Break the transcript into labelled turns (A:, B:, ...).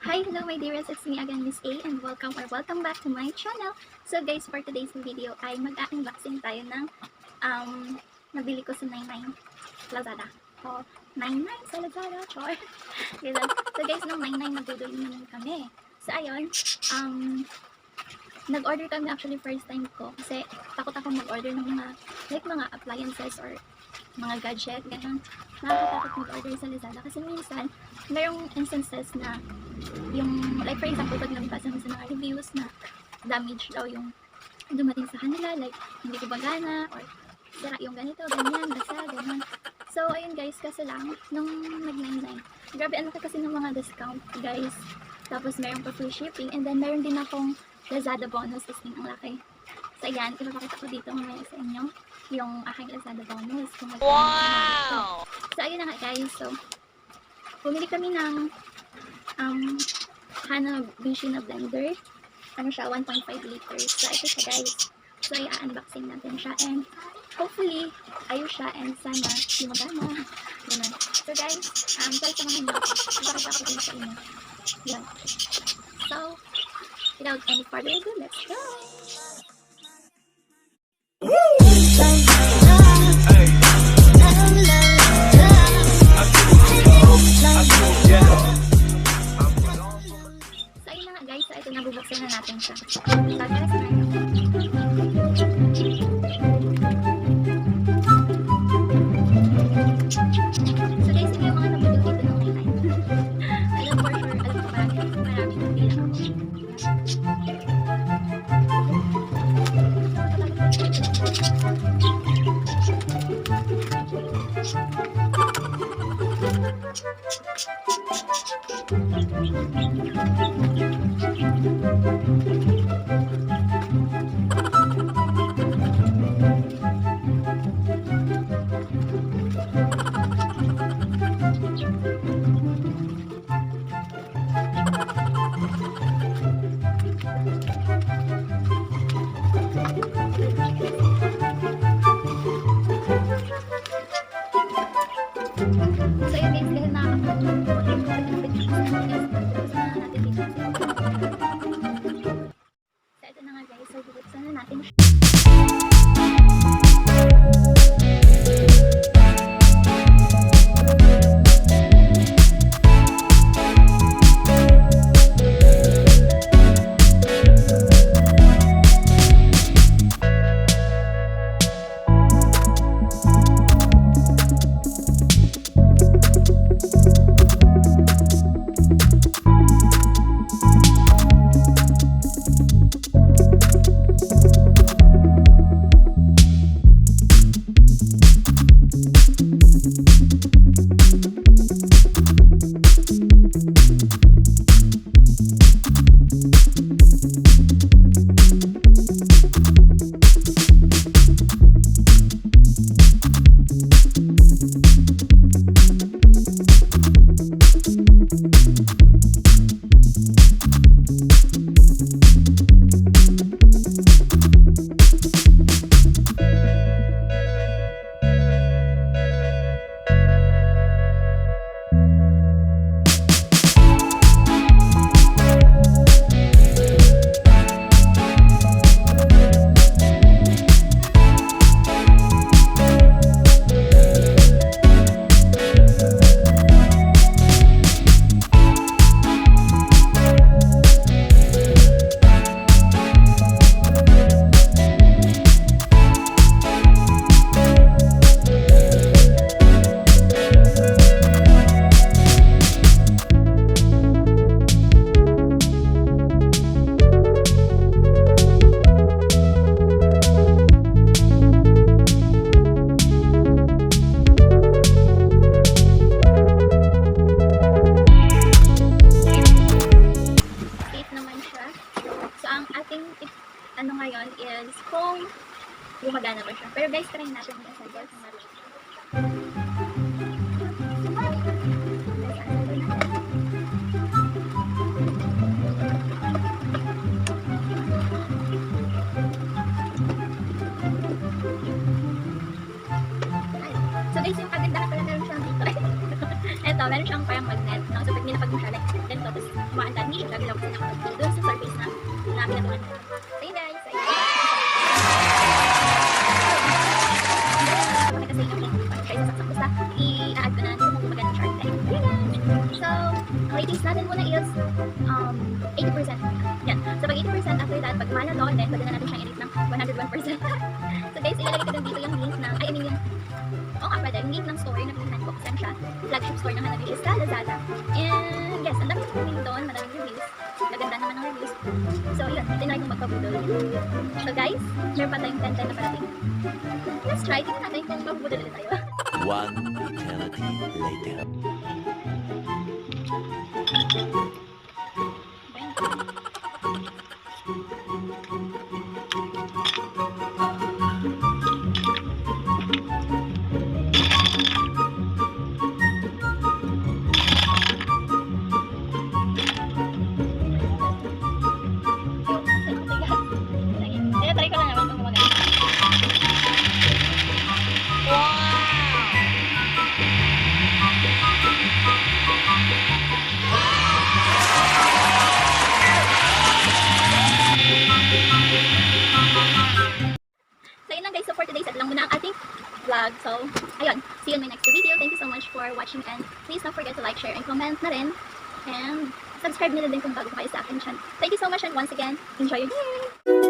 A: Hi, hello my dearest, it's me again, Miss A, and welcome back to my channel. So guys, for today's video ay mag-unboxing tayo ng nabili ko sa 99 Lazada. So, 99 sa Lazada, chor. So guys, nung 99 nabudol naman kami. So ayun, nag-order kami actually first time ko kasi takot ako mag-order ng mga appliances or mga gadget, ganun. Nakakatakot mag-order sa Lazada kasi minsan mayroong instances na yung, like for example, pag nabasa mo sa mga reviews na damage daw yung dumating sa kanila, like hindi ko bagana or sira yung ganito, ganyan, basa, ganun. So ayun guys, kasi lang nung nag-99, grabe ano kasi ng mga discount guys, tapos meron pa free shipping, and then meron din akong Lazada bonus, is ang laki. So ayan, ipapakita ko dito mamaya sa inyo yung aking Lazada bonus. Wow! So ayun na nga guys, so bumili kami ng Hanabishi na blender. Ano siya, 1.5 liters. So ito siya guys. So i-unboxing natin siya, and hopefully ayos siya, and sana lumagana. Ganun. So guys, sorry sa mga hindi, ipakita ko din sa inyo. Yan. So, without any further ado, let's go! Nabubuksan na natin siya. Tatalas na yun. So guys, ito yung mga nabudol dito ng 99. Alam for sure, alam ko marami bilang ako. Ano ngayon is kung gumagana ba siya. Pero guys, try natin yung assemble. So guys, yung kagandahan pala meron siyang dito. Eto, meron siyang parang magnet. No? So pag nilapag mo siya, like, ganito, tapos kumaan pinatuan ko. So yun guys, kasi yung link try sa saksak basta i-add ko na dito kung magandang Shark Tank. Yun guys! So, ang ratings natin muna is 80%. Yan. So pag 80% after that, pag mana to, then pwede na natin siyang i-rate ng 101%. So guys, ilalagay ko din dito yung link ng, yung link ng store na pinaghan ko kasi siya, flagship store ng Hanabishi sa Lazada. And yes, ang dami kong pumili doon, maraming reviews. Maganda naman ang reviews. So yun, tinry kong magpabudol. So guys, meron pa tayong 10 na parating. Let's try, tingnan natin kung mabubudol ulit tayo.
B: One eternity later.
A: Try ko lang naman kung gumagana. So yun lang guys, so for today, set lang muna ang ating vlog. So, ayun, see you in my next video. Thank you so much for watching and please don't forget to like, share, and comment na rin. And subscribe nila din kung bago pa kayo sa akin channel. Thank you so much and once again, enjoy your day!